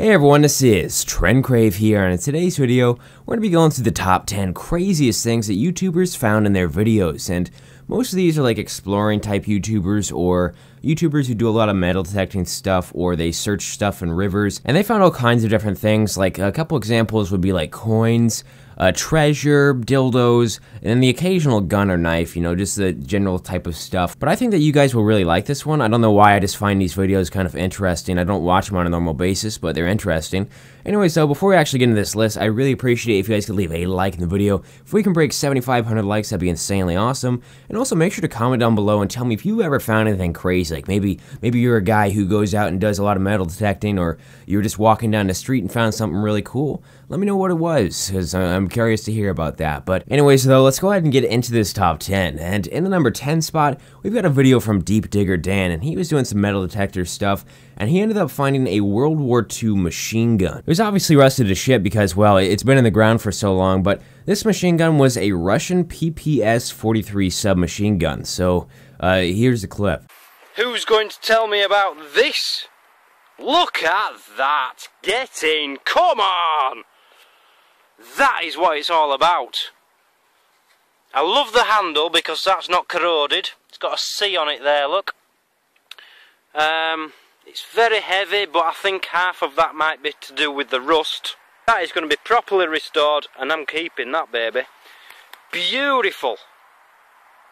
Hey everyone, this is Crave here, and in today's video, we're going to be going through the top 10 craziest things that YouTubers found in their videos, and most of these are like exploring type YouTubers, or YouTubers who do a lot of metal detecting stuff, or they search stuff in rivers, and they found all kinds of different things. Like a couple examples would be like coins, treasure, dildos, and then the occasional gun or knife, you know, just the general type of stuff. But I think that you guys will really like this one. I don't know why, I just find these videos kind of interesting. I don't watch them on a normal basis, but they're interesting. Anyway, so before we actually get into this list, I really appreciate it if you guys could leave a like in the video. If we can break 7,500 likes, that'd be insanely awesome. And also make sure to comment down below and tell me if you ever found anything crazy. Like maybe you're a guy who goes out and does a lot of metal detecting, or you're just walking down the street and found something really cool. Let me know what it was, because I'm curious to hear about that. But anyways, though, let's go ahead and get into this top 10. And in the number 10 spot, we've got a video from Deep Digger Dan, and he was doing some metal detector stuff, and he ended up finding a World War II machine gun. It was obviously rusted to shit because, well, it's been in the ground for so long, but this machine gun was a Russian PPS-43 submachine gun. So, here's the clip. Who's going to tell me about this? Look at that! Get in! Come on! That is what it's all about. I love the handle because that's not corroded. It's got a C on it there, look. It's very heavy, but I think half of that might be to do with the rust. That is going to be properly restored, and I'm keeping that baby. Beautiful.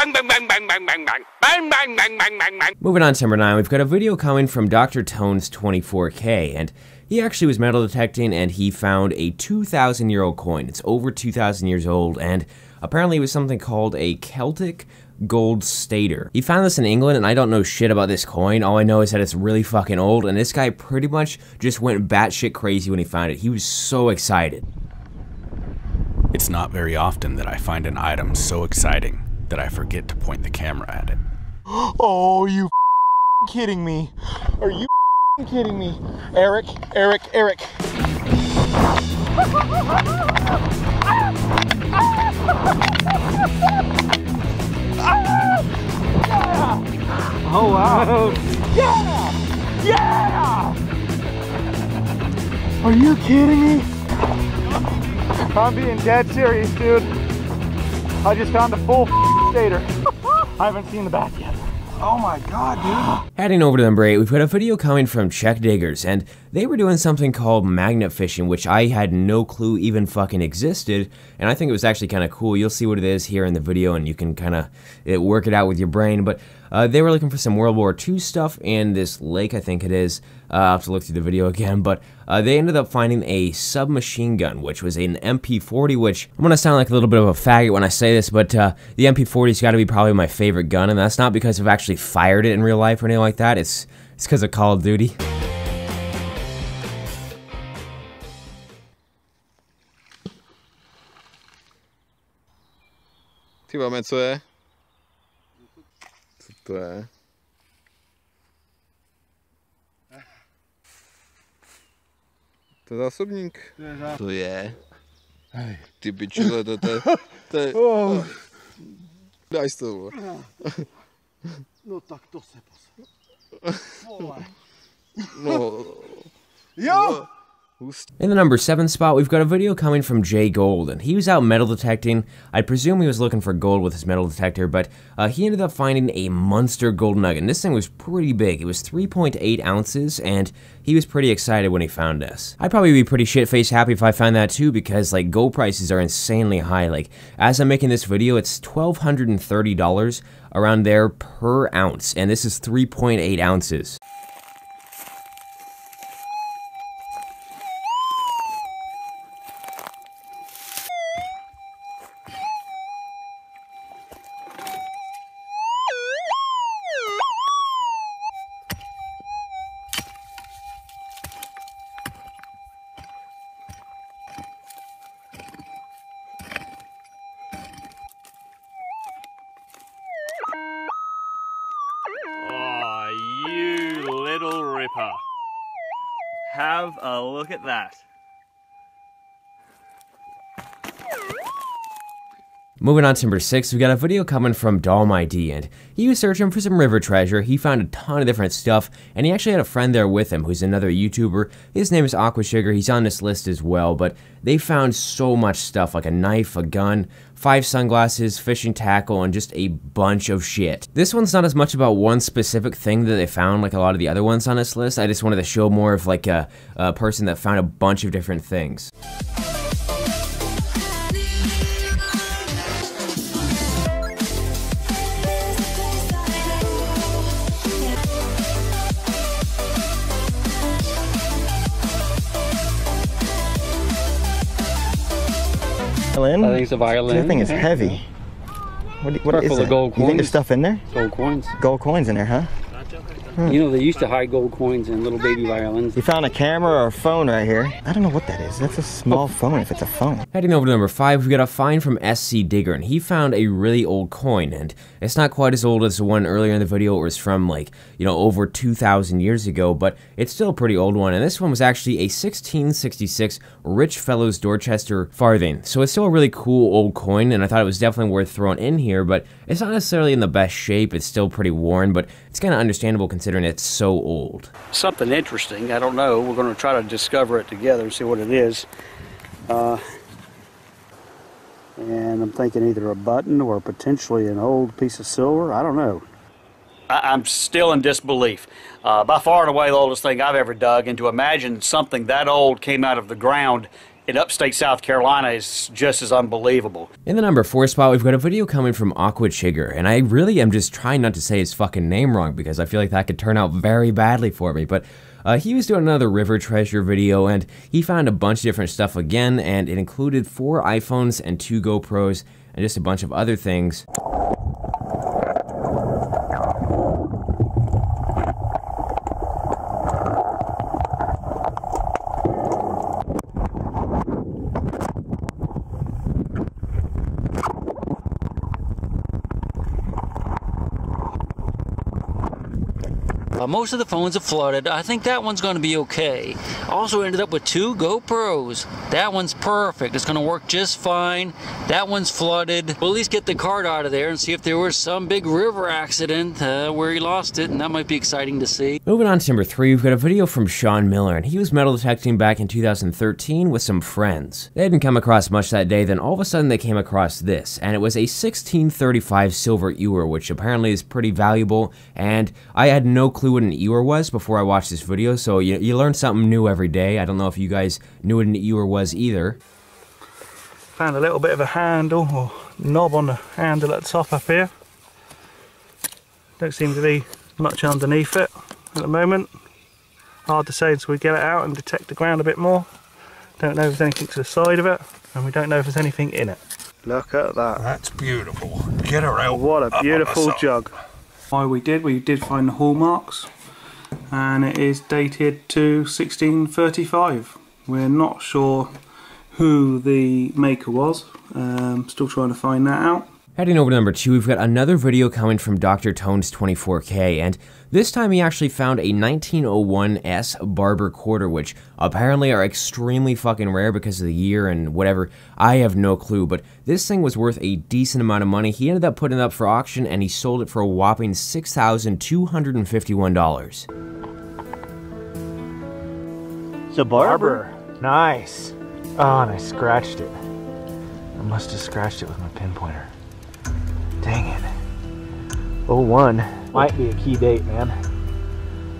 Bang, bang, bang, bang, bang, bang, bang. Bang, bang, bang, bang, bang, bang. Moving on to number 9, we've got a video coming from Dr. Tones 24K, and he actually was metal detecting, and he found a 2,000-year-old coin. It's over 2,000 years old, and apparently it was something called a Celtic gold stater. He found this in England, and I don't know shit about this coin. All I know is that it's really fucking old, and this guy pretty much just went batshit crazy when he found it. He was so excited. It's not very often that I find an item so exciting that I forget to point the camera at it. Oh, you kidding me? Are you kidding me? Eric. Oh wow. Yeah! Are you kidding me? I'm being dead serious, dude. I just found a full stater. I haven't seen the back yet. Oh my god, dude. Heading over to number 8, we've got a video coming from Czech Diggers, and they were doing something called magnet fishing, which I had no clue even fucking existed, and I think it was actually kind of cool. You'll see what it is here in the video, and you can kind of work it out with your brain, but they were looking for some World War II stuff in this lake, I think it is. I'll have to look through the video again, but they ended up finding a submachine gun, which was an MP40, which I'm going to sound like a little bit of a faggot when I say this, but the MP40's got to be probably my favorite gun, and that's not because I've actually fired it in real life or anything like that. It's because of Call of Duty. Ty máme, co je? Co to je? To je zásobník. To je. Ty pičule, to je. Daj z toho. No tak to se posel. No. Yo! In the number 7 spot, we've got a video coming from Jay Gold, and he was out metal detecting. I presume he was looking for gold with his metal detector, but he ended up finding a monster gold nugget. And this thing was pretty big. It was 3.8 ounces, and he was pretty excited when he found this. I'd probably be pretty shit-faced happy if I found that too, because like gold prices are insanely high. Like as I'm making this video, it's $1,230 around there per ounce, and this is 3.8 ounces. Have a look at that. Moving on to number 6, we got a video coming from DalmID, and he was searching for some river treasure. He found a ton of different stuff, and he actually had a friend there with him who's another YouTuber. His name is Aquasugar. He's on this list as well, but they found so much stuff, like a knife, a gun, 5 sunglasses, fishing tackle, and just a bunch of shit. This one's not as much about one specific thing that they found like a lot of the other ones on this list. I just wanted to show more of like a person that found a bunch of different things. I think it's a violin. That thing is heavy. What is full that? of gold You think coins. there's stuff in there? Gold coins. Gold coins in there, huh? You know, they used to hide gold coins in little baby violins. You found a camera or a phone right here. I don't know what that is. That's a small phone if it's a phone. Heading over to number 5, we've got a find from SC Digger, and he found a really old coin, and it's not quite as old as the one earlier in the video. It was from like, you know, over 2,000 years ago, but it's still a pretty old one, and this one was actually a 1666 Rich Fellows Dorchester farthing. So it's still a really cool old coin, and I thought it was definitely worth throwing in here, but it's not necessarily in the best shape. It's still pretty worn, but it's kind of understandable considering it's so old. Something interesting, I don't know. We're going to try to discover it together and see what it is. And I'm thinking either a button or potentially an old piece of silver. I don't know. I'm still in disbelief. By far and away the oldest thing I've ever dug, and to imagine something that old came out of the ground in upstate South Carolina is just as unbelievable. In the number 4 spot, we've got a video coming from Aquasugar, and I really am just trying not to say his fucking name wrong because I feel like that could turn out very badly for me, but he was doing another river treasure video, and he found a bunch of different stuff again, and it included 4 iPhones and 2 GoPros and just a bunch of other things. Most of the phones are flooded. I think that one's going to be okay. Also ended up with 2 GoPros. That one's perfect. It's going to work just fine. That one's flooded. We'll at least get the card out of there and see if there was some big river accident where he lost it, and that might be exciting to see. Moving on to number 3, we've got a video from Sean Miller, and he was metal detecting back in 2013 with some friends. They didn't come across much that day, then all of a sudden they came across this, and it was a 1635 silver ewer, which apparently is pretty valuable, and I had no clue what an ewer was before I watched this video, so you learn something new every day. I don't know if you guys knew what an ewer was either. Found a little bit of a handle or knob on the handle at the top up here. Don't seem to be much underneath it at the moment. Hard to say until we get it out and detect the ground a bit more. Don't know if there's anything to the side of it, and we don't know if there's anything in it. Look at that. That's beautiful. Get her out. What a beautiful jug. We did find the hallmarks, and it is dated to 1635. We're not sure who the maker was. Still trying to find that out. Heading over to number 2, we've got another video coming from Dr. Tones 24K, and this time he actually found a 1901 barber quarter, which apparently are extremely fucking rare because of the year and whatever. I have no clue, but this thing was worth a decent amount of money. He ended up putting it up for auction, and he sold it for a whopping $6,251. It's a barber. Nice. Oh, and I scratched it. I must have scratched it with my pinpointer. Dang it. 01. Might be a key date, man.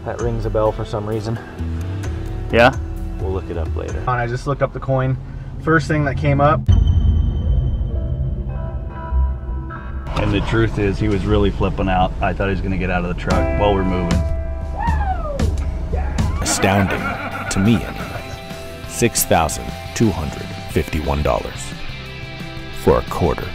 That rings a bell for some reason. Yeah? We'll look it up later. I just looked up the coin. First thing that came up. And the truth is, he was really flipping out. I thought he was going to get out of the truck while we're moving. Astounding, to me anyway. $6,251 for a quarter.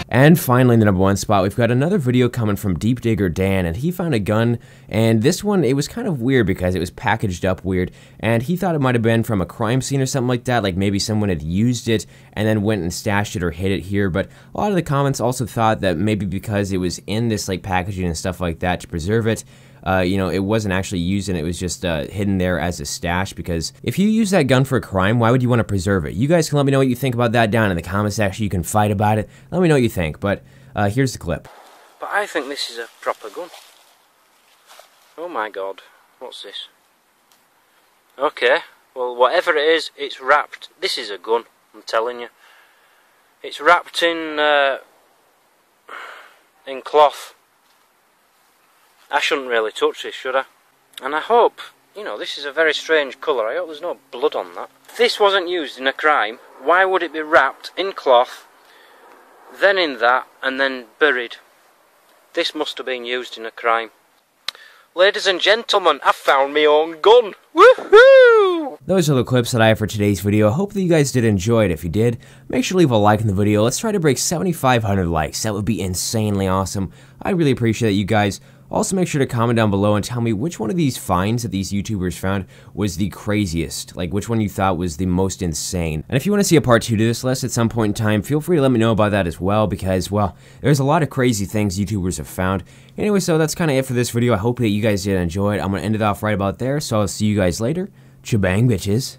And finally, in the number 1 spot, we've got another video coming from Deep Digger Dan, and he found a gun, and this one, it was kind of weird because it was packaged up weird, and he thought it might have been from a crime scene or something like that, like maybe someone had used it and then went and stashed it or hid it here, but a lot of the comments also thought that maybe because it was in this like packaging and stuff like that to preserve it, you know, it wasn't actually used and it was just hidden there as a stash, because if you use that gun for a crime, why would you want to preserve it? You guys can let me know what you think about that down in the comment section. You can fight about it. Let me know what you think, but here's the clip. But I think this is a proper gun. Oh my god, what's this? Okay, well whatever it is, it's wrapped. This is a gun, I'm telling you. It's wrapped in cloth. I shouldn't really touch this, should I? And I hope, you know, this is a very strange colour. I hope there's no blood on that. If this wasn't used in a crime, why would it be wrapped in cloth, then in that, and then buried? This must have been used in a crime. Ladies and gentlemen, I found my own gun. Woohoo! Those are the clips that I have for today's video. I hope that you guys did enjoy it. If you did, make sure to leave a like in the video. Let's try to break 7,500 likes. That would be insanely awesome. I really appreciate you guys. Also, make sure to comment down below and tell me which one of these finds that these YouTubers found was the craziest. Like, which one you thought was the most insane. And if you want to see a part 2 to this list at some point in time, feel free to let me know about that as well, because, well, there's a lot of crazy things YouTubers have found. Anyway, so that's kind of it for this video. I hope that you guys did enjoy it. I'm going to end it off right about there, so I'll see you guys later. Shebang, bitches.